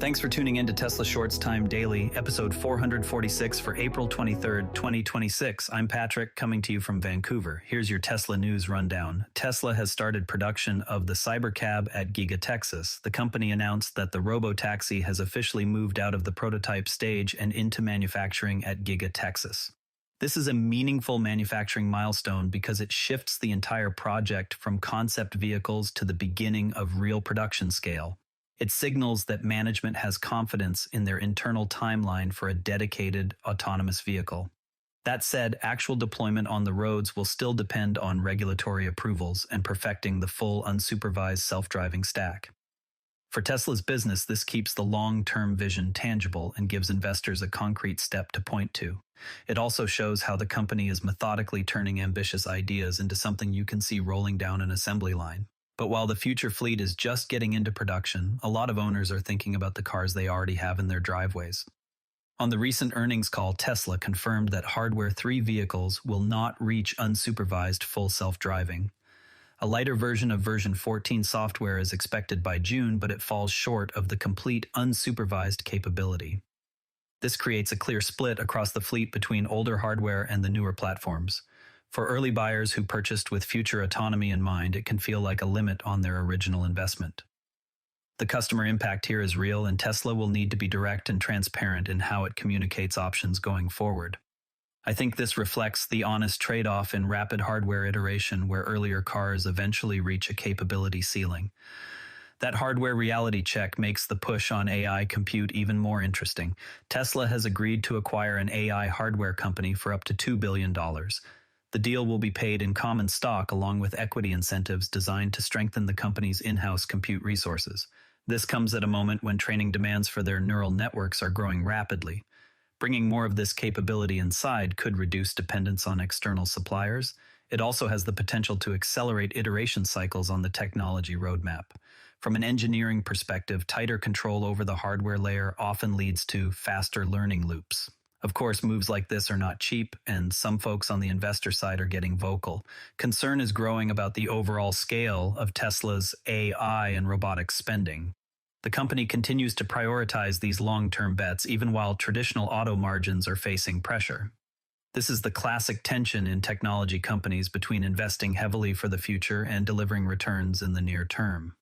Thanks for tuning in to Tesla Shorts Time Daily, episode 446 for April 23rd, 2026. I'm Patrick, coming to you from Vancouver. Here's your Tesla news rundown. Tesla has started production of the Cybercab at Giga Texas. The company announced that the robo-taxi has officially moved out of the prototype stage and into manufacturing at Giga Texas. This is a meaningful manufacturing milestone because it shifts the entire project from concept vehicles to the beginning of real production scale. It signals that management has confidence in their internal timeline for a dedicated autonomous vehicle. That said, actual deployment on the roads will still depend on regulatory approvals and perfecting the full unsupervised self-driving stack. For Tesla's business, this keeps the long-term vision tangible and gives investors a concrete step to point to. It also shows how the company is methodically turning ambitious ideas into something you can see rolling down an assembly line. But while the future fleet is just getting into production, a lot of owners are thinking about the cars they already have in their driveways. On the recent earnings call, Tesla confirmed that Hardware 3 vehicles will not reach unsupervised full self-driving. A lighter version of version 14 software is expected by June, but it falls short of the complete unsupervised capability. This creates a clear split across the fleet between older hardware and the newer platforms. For early buyers who purchased with future autonomy in mind, it can feel like a limit on their original investment. The customer impact here is real, and Tesla will need to be direct and transparent in how it communicates options going forward. I think this reflects the honest trade-off in rapid hardware iteration where earlier cars eventually reach a capability ceiling. That hardware reality check makes the push on AI compute even more interesting. Tesla has agreed to acquire an AI hardware company for up to $2 billion. The deal will be paid in common stock along with equity incentives designed to strengthen the company's in-house compute resources. This comes at a moment when training demands for their neural networks are growing rapidly. Bringing more of this capability inside could reduce dependence on external suppliers. It also has the potential to accelerate iteration cycles on the technology roadmap. From an engineering perspective, tighter control over the hardware layer often leads to faster learning loops. Of course, moves like this are not cheap, and some folks on the investor side are getting vocal. Concern is growing about the overall scale of Tesla's AI and robotics spending. The company continues to prioritize these long-term bets even while traditional auto margins are facing pressure. This is the classic tension in technology companies between investing heavily for the future and delivering returns in the near term.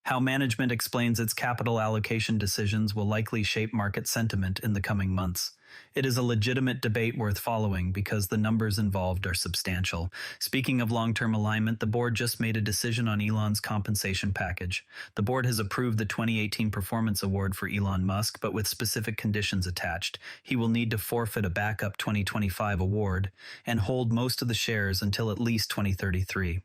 How management explains its capital allocation decisions will likely shape market sentiment in the coming months. It is a legitimate debate worth following because the numbers involved are substantial. Speaking of long-term alignment, the board just made a decision on Elon's compensation package. The board has approved the 2018 Performance Award for Elon Musk, but with specific conditions attached. He will need to forfeit a backup 2025 award and hold most of the shares until at least 2033.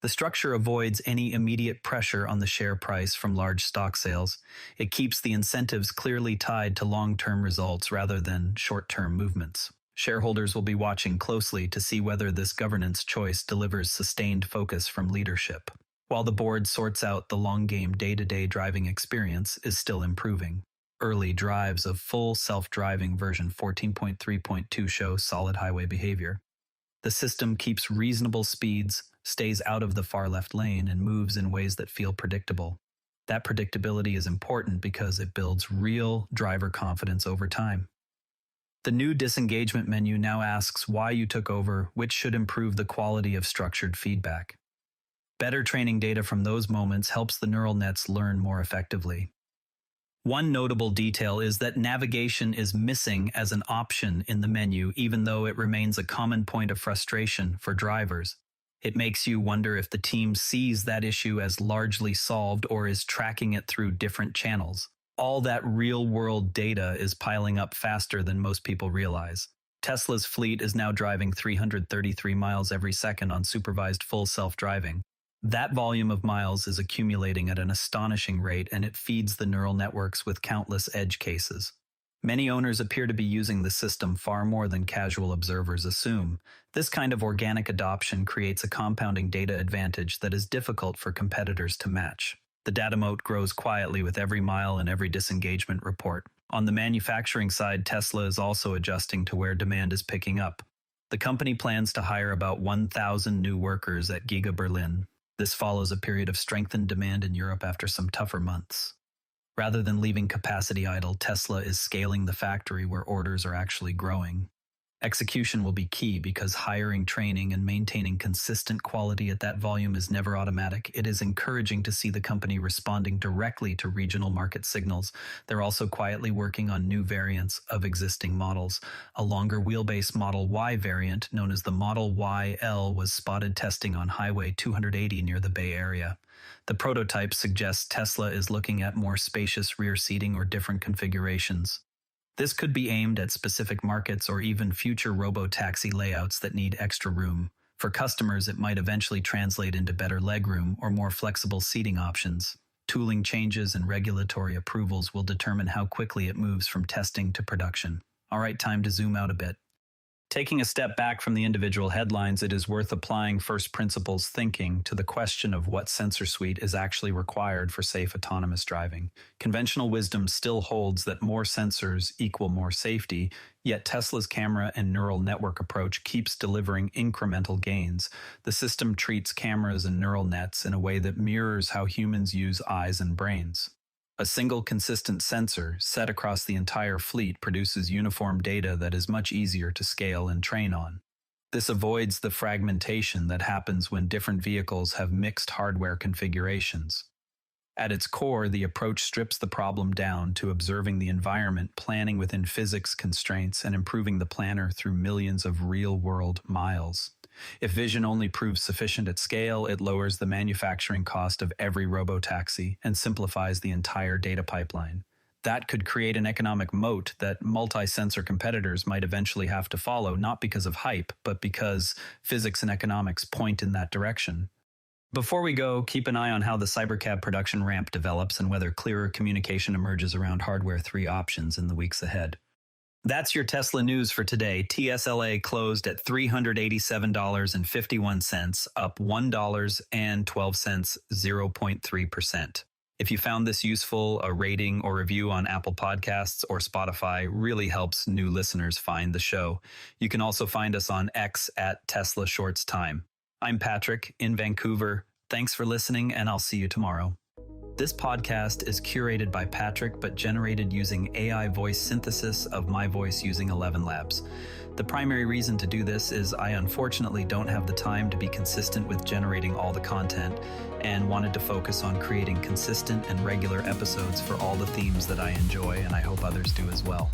The structure avoids any immediate pressure on the share price from large stock sales. It keeps the incentives clearly tied to long-term results rather than short-term movements. Shareholders will be watching closely to see whether this governance choice delivers sustained focus from leadership, while the board sorts out the long-game day-to-day driving experience is still improving. Early drives of full self-driving version 14.3.2 show solid highway behavior. The system keeps reasonable speeds, stays out of the far left lane, and moves in ways that feel predictable. That predictability is important because it builds real driver confidence over time. The new disengagement menu now asks why you took over, which should improve the quality of structured feedback. Better training data from those moments helps the neural nets learn more effectively. One notable detail is that navigation is missing as an option in the menu, even though it remains a common point of frustration for drivers. It makes you wonder if the team sees that issue as largely solved or is tracking it through different channels. All that real-world data is piling up faster than most people realize. Tesla's fleet is now driving 333 miles every second on supervised full self-driving. That volume of miles is accumulating at an astonishing rate, and it feeds the neural networks with countless edge cases. Many owners appear to be using the system far more than casual observers assume. This kind of organic adoption creates a compounding data advantage that is difficult for competitors to match. The data moat grows quietly with every mile and every disengagement report. On the manufacturing side, Tesla is also adjusting to where demand is picking up. The company plans to hire about 1,000 new workers at Giga Berlin. This follows a period of strengthened demand in Europe after some tougher months. Rather than leaving capacity idle, Tesla is scaling the factory where orders are actually growing. Execution will be key because hiring, training, and maintaining consistent quality at that volume is never automatic. It is encouraging to see the company responding directly to regional market signals. They're also quietly working on new variants of existing models. A longer wheelbase Model Y variant, known as the Model YL, was spotted testing on Highway 280 near the Bay Area. The prototype suggests Tesla is looking at more spacious rear seating or different configurations. This could be aimed at specific markets or even future robo-taxi layouts that need extra room. For customers, it might eventually translate into better legroom or more flexible seating options. Tooling changes and regulatory approvals will determine how quickly it moves from testing to production. All right, time to zoom out a bit. Taking a step back from the individual headlines, it is worth applying first principles thinking to the question of what sensor suite is actually required for safe autonomous driving. Conventional wisdom still holds that more sensors equal more safety, yet Tesla's camera and neural network approach keeps delivering incremental gains. The system treats cameras and neural nets in a way that mirrors how humans use eyes and brains. A single consistent sensor set across the entire fleet produces uniform data that is much easier to scale and train on. This avoids the fragmentation that happens when different vehicles have mixed hardware configurations. At its core, the approach strips the problem down to observing the environment, planning within physics constraints, and improving the planner through millions of real-world miles. If vision only proves sufficient at scale, it lowers the manufacturing cost of every robotaxi and simplifies the entire data pipeline. That could create an economic moat that multi-sensor competitors might eventually have to follow, not because of hype, but because physics and economics point in that direction. Before we go, keep an eye on how the Cybercab production ramp develops and whether clearer communication emerges around Hardware 3 options in the weeks ahead. That's your Tesla news for today. TSLA closed at $387.51, up $1.12, 0.3%. If you found this useful, a rating or review on Apple Podcasts or Spotify really helps new listeners find the show. You can also find us on X at Tesla Shorts Time. I'm Patrick in Vancouver. Thanks for listening, and I'll see you tomorrow. This podcast is curated by Patrick, but generated using AI voice synthesis of my voice using ElevenLabs. The primary reason to do this is I unfortunately don't have the time to be consistent with generating all the content and wanted to focus on creating consistent and regular episodes for all the themes that I enjoy, and I hope others do as well.